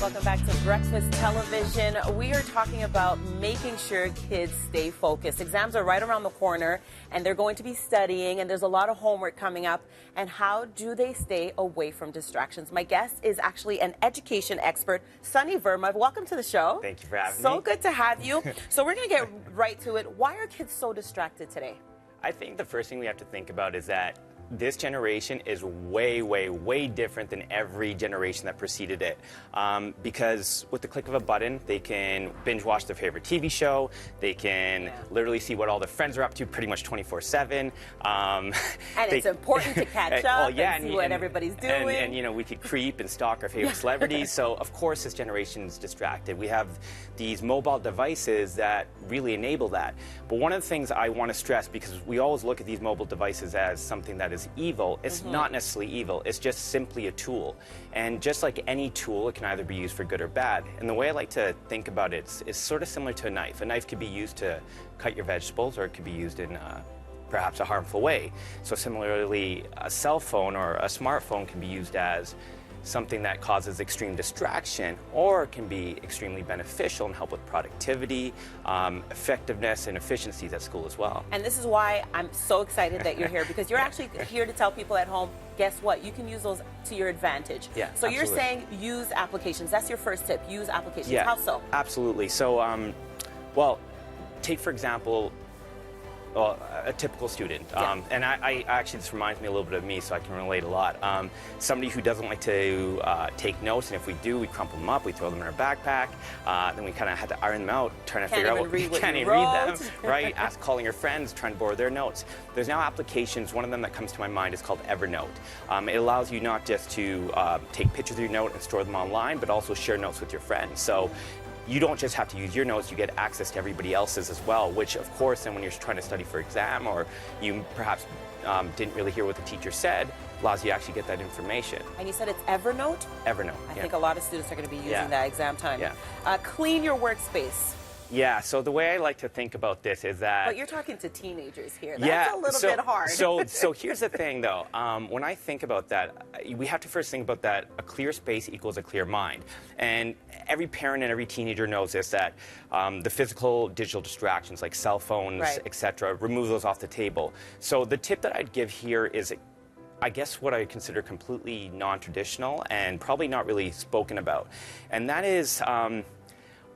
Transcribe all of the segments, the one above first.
Welcome back to Breakfast Television. We are talking about making sure kids stay focused. Exams are right around the corner, and they're going to be studying, and there's a lot of homework coming up. And how do they stay away from distractions? My guest is actually an education expert, Sunny Verma. Welcome to the show. Thank you for having me. So good to have you. So we're going to get right to it. Why are kids so distracted today? I think the first thing we have to think about is that this generation is way different than every generation that preceded it. Because with the click of a button, they can binge watch their favorite TV show. They can literally see what all their friends are up to pretty much 24/7. And it's important to catch up and see what everybody's doing. And, you know, we could creep and stalk our favorite celebrities. So, of course, this generation is distracted. We have these mobile devices that really enable that. But one of the things I want to stress, because we always look at these mobile devices as something that is evil, it's not necessarily evil. It's just simply a tool. And just like any tool, it can either be used for good or bad. And the way I like to think about it is sort of similar to a knife. A knife could be used to cut your vegetables, or it could be used in perhaps a harmful way. So similarly, a cell phone or a smartphone can be used as something that causes extreme distraction, or it can be extremely beneficial and help with productivity, effectiveness, and efficiencies at school as well. And this is why I'm so excited that you're here, because you're actually here to tell people at home, guess what? You can use those to your advantage. Yeah, so you're absolutely. saying use applications. That's your first tip, use applications. Yeah, How so? Absolutely. So, well, take for example, a typical student, and I actually, this reminds me a little bit of me, so I can relate a lot. Somebody who doesn't like to take notes, and if we do, we crumple them up, we throw them in our backpack, then we kind of had to iron them out, trying to figure out what we can't even read them, right? Calling your friends, trying to borrow their notes. There's now applications. One of them that comes to my mind is called Evernote. It allows you not just to take pictures of your note and store them online, but also share notes with your friends. So you don't just have to use your notes, you get access to everybody else's as well, which of course then when you're trying to study for exam, or you perhaps didn't really hear what the teacher said, allows you to actually get that information. And you said it's Evernote? Evernote, I think a lot of students are going to be using that exam time. Yeah. Clean your workspace. Yeah, so the way I like to think about this is that... But you're talking to teenagers here. That's a little bit hard. So here's the thing, though. When I think about that, we have to first think about that a clear space equals a clear mind. And every parent and every teenager knows this, that the physical digital distractions like cell phones, etc., remove those off the table. So the tip that I'd give here is, I guess, what I consider completely non-traditional and probably not really spoken about. And that is...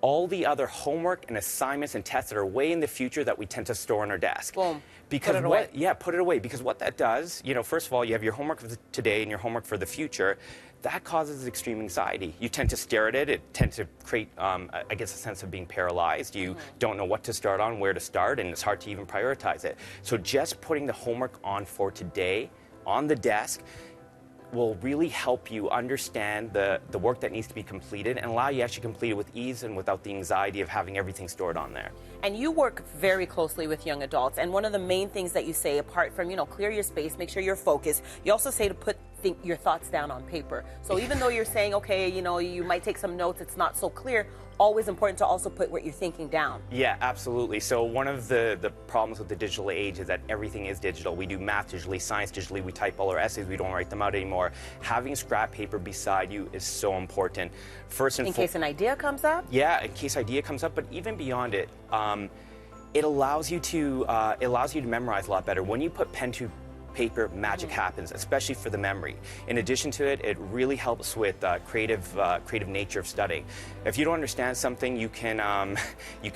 all the other homework and assignments and tests that are way in the future that we tend to store on our desk. Boom. Because put it away. Yeah, put it away. Because what that does, you know, first of all, you have your homework for today and your homework for the future. That causes extreme anxiety. You tend to stare at it. It tends to create, I guess, a sense of being paralyzed. You don't know what to start on, where to start, and it's hard to even prioritize it. So just putting the homework on for today on the desk will really help you understand the work that needs to be completed and allow you to actually complete it with ease and without the anxiety of having everything stored on there. And you work very closely with young adults, and one of the main things that you say, apart from, you know, clear your space, make sure you're focused, you also say to put your thoughts down on paper. So even though you're saying, okay, you know, you might take some notes, it's not so clear, always important to also put what you're thinking down. Yeah, absolutely. So one of the problems with the digital age is that everything is digital. We do math digitally, science digitally, we type all our essays, we don't write them out anymore. Having scrap paper beside you is so important. First and in case an idea comes up? Yeah, in case idea comes up, but even beyond it, it allows you to memorize a lot better. When you put pen to paper, magic happens, especially for the memory. In addition to it, it really helps with creative nature of studying. If you don't understand something, you can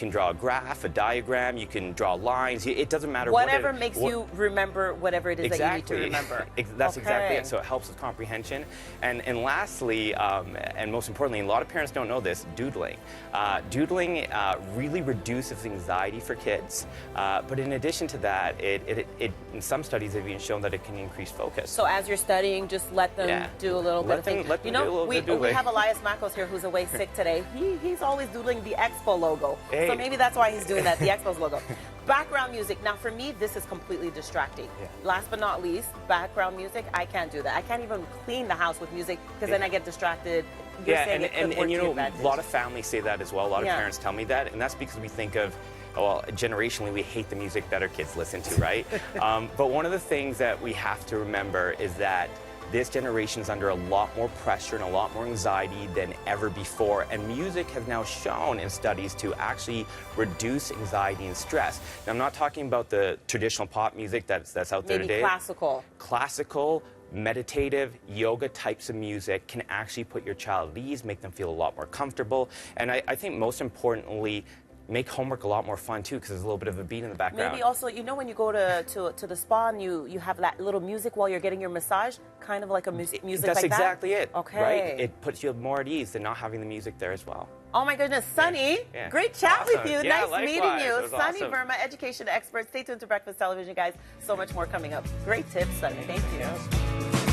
draw a graph, a diagram, you can draw lines. It doesn't matter. Whatever makes you remember whatever it is that you need to remember. That's exactly it. So it helps with comprehension. And lastly, and most importantly, a lot of parents don't know this, doodling. Doodling really reduces anxiety for kids. But in addition to that, it in some studies have even shown that it can increase focus. So as you're studying, just let them do a little bit of things. You know, we have Elias Macos here who's away sick today. He's always doodling the Expo logo. Hey. So maybe that's why he's doing that, the Expo's logo. Background music. Now for me, this is completely distracting. Last but not least, background music, I can't do that. I can't even clean the house with music because then I get distracted. And you know, a lot of families say that as well. A lot of parents tell me that, and that's because we think of, well, generationally, we hate the music that our kids listen to, right? But one of the things that we have to remember is that this generation is under a lot more pressure and a lot more anxiety than ever before. And music has now shown in studies to actually reduce anxiety and stress. Now, I'm not talking about the traditional pop music that's out there Maybe today. classical. Classical, meditative, yoga types of music can actually put your child at ease, make them feel a lot more comfortable. And I think most importantly, make homework a lot more fun too, because there's a little bit of a beat in the background. Maybe also, you know, when you go to the spa and you have that little music while you're getting your massage, kind of like a music That's like that? exactly it. Okay. Right? It puts you more at ease than not having the music there as well. Oh my goodness, Sunny, Yeah. great chat Awesome. with you. Yeah, Nice likewise. meeting you. It was Sunny awesome. Verma, education expert. Stay tuned to Breakfast Television, guys. So much more coming up. Great tips, Sunny. Thank you.